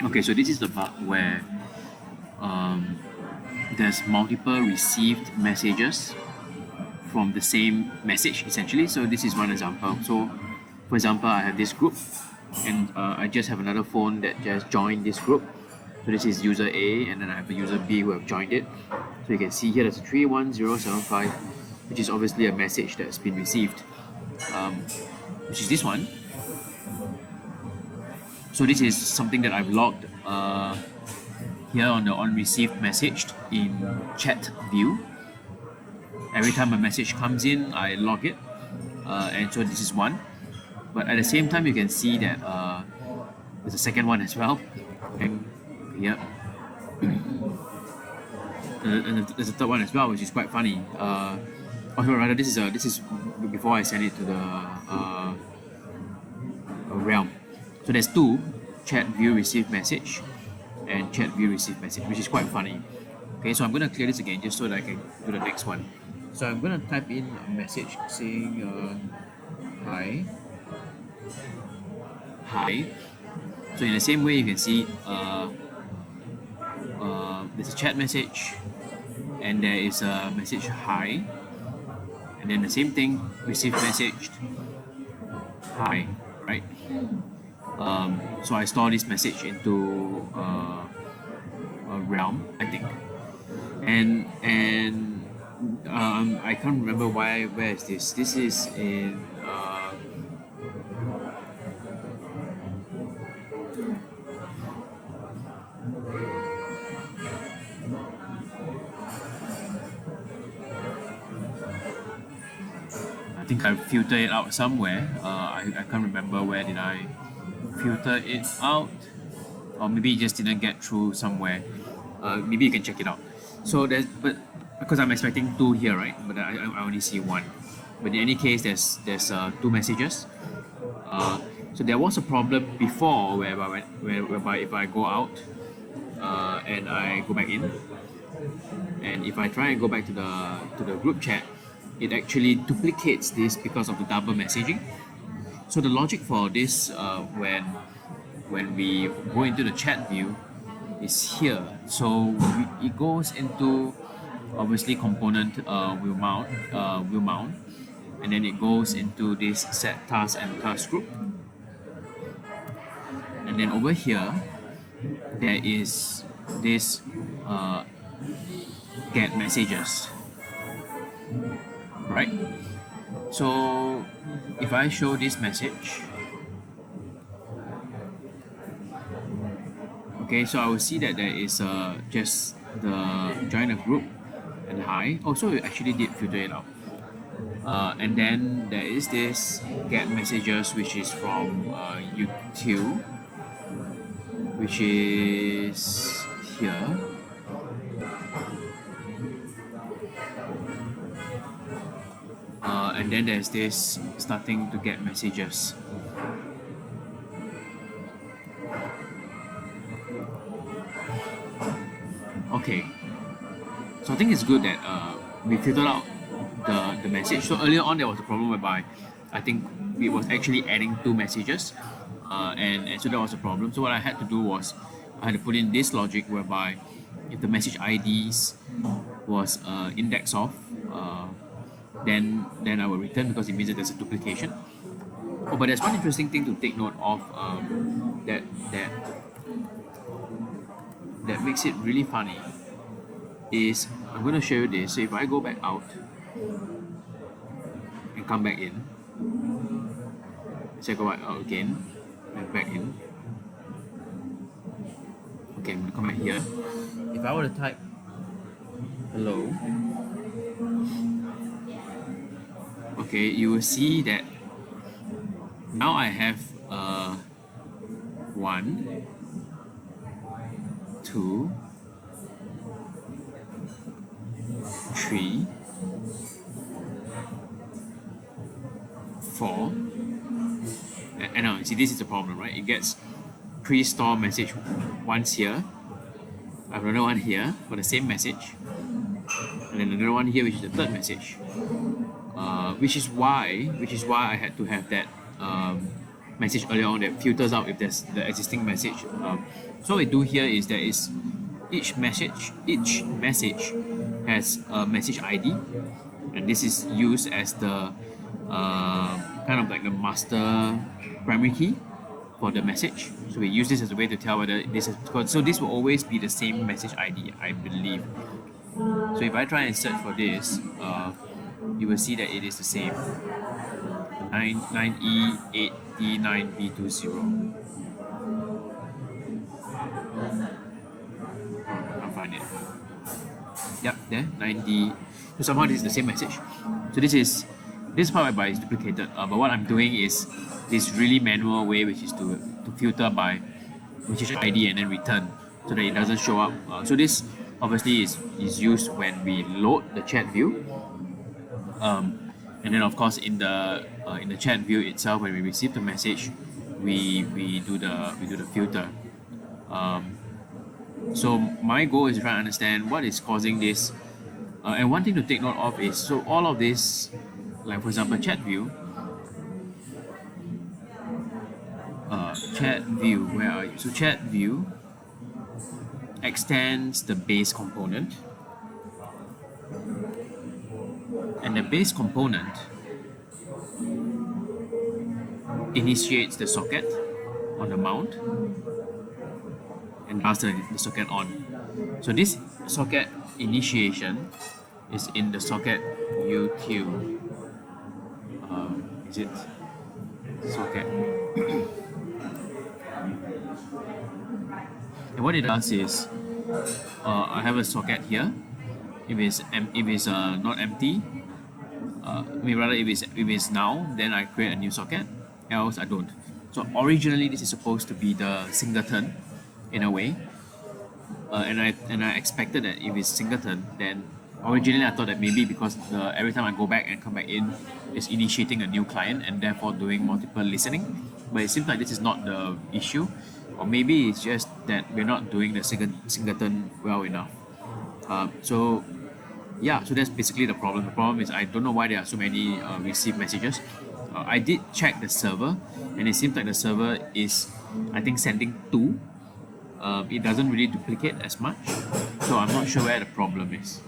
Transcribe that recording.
Okay, so this is the part where there's multiple received messages from the same message essentially. So this is one example. So for example, I have this group and I just have another phone that just joined this group. So this is user A and then I have a user B who have joined it. So you can see here there's a 31075, which is obviously a message that's been received, which is this one. So this is something that I've logged here on the on received message in chat view. Every time a message comes in, I log it, and so this is one. But at the same time, you can see that there's a second one as well. And yeah, and there's a third one as well, which is quite funny. Or rather, this is before I send it to the realm. So there's two: chat view receive message and chat view receive message, which is quite funny. Okay, so I'm gonna clear this again just so that I can do the next one. So I'm gonna type in a message saying hi. Hi. So in the same way, you can see there's a chat message, and there is a message hi, and then the same thing, receive message hi, right? So I store this message into a realm, I think, and I can't remember where is this. This is in I think I filtered it out somewhere. I can't remember where did I filter it out, or maybe it just didn't get through somewhere. Maybe you can check it out. So there's but because I'm expecting two here, right? But I only see one. But in any case, there's two messages. So there was a problem before whereby if I go out and I go back in, and if I try and go back to the group chat, it actually duplicates this because of the double messaging. So the logic for this when we go into the chat view is here. So it goes into obviously component will mount, and then it goes into this set task and task group, and then over here there is this get messages, right? So if I show this message, okay, so I will see that there is just the join a group and hi. Also, we actually did filter it out. And then there is this get messages, which is from YouTube, which is here. And then there's this starting to get messages. Okay, so I think it's good that we filtered out the message. So earlier on there was a problem whereby I think it was actually adding two messages, and so that was a problem. So what I had to do was I had to put in this logic whereby if the message IDs was index of, then I will return because it means that there's a duplication. Oh, but there's one interesting thing to take note of that makes it really funny is I'm going to show you this. So if I go back out and come back in, so I go back out again and back in. Okay, I'm going to come back here. If I were to type hello, okay, you will see that now I have 1, 2, 3, 4, and now see this is the problem, right? It gets pre-store message once here. I have another one here for the same message, and then another one here which is the third message. Which is why I had to have that message earlier on that filters out if there's the existing message. So what we do here is there is each message has a message ID, and this is used as the kind of like the master primary key for the message. So we use this as a way to tell whether this is, so this will always be the same message ID, I believe. So if I try and search for this, you will see that it is the same. 9E8D9B20. I can't find it. Yep, there, 9D. So somehow this is the same message. So this part by is duplicated. But what I'm doing is this really manual way, which is to filter by message ID and then return, so that it doesn't show up. So this obviously is used when we load the chat view. And then of course in the chat view itself, when we receive the message, we do the filter. So my goal is to try and understand what is causing this. And one thing to take note of is, so all of this, like for example chat view, where are you? So chat view extends the base component, and the base component initiates the socket on the mount and does the socket on. So this socket initiation is in the socket util. Is it socket? And what it does is, I have a socket here. If it's not empty, if it's now, then I create a new socket. Else I don't. So originally this is supposed to be the singleton, in a way, and I expected that if it's singleton, then originally I thought that maybe because every time I go back and come back in, it's initiating a new client and therefore doing multiple listening. But it seems like this is not the issue, or maybe it's just that we're not doing the singleton well enough. So that's basically the problem. The problem is I don't know why there are so many received messages. I did check the server, and it seems like the server is, I think, sending 2. It doesn't really duplicate as much, so I'm not sure where the problem is.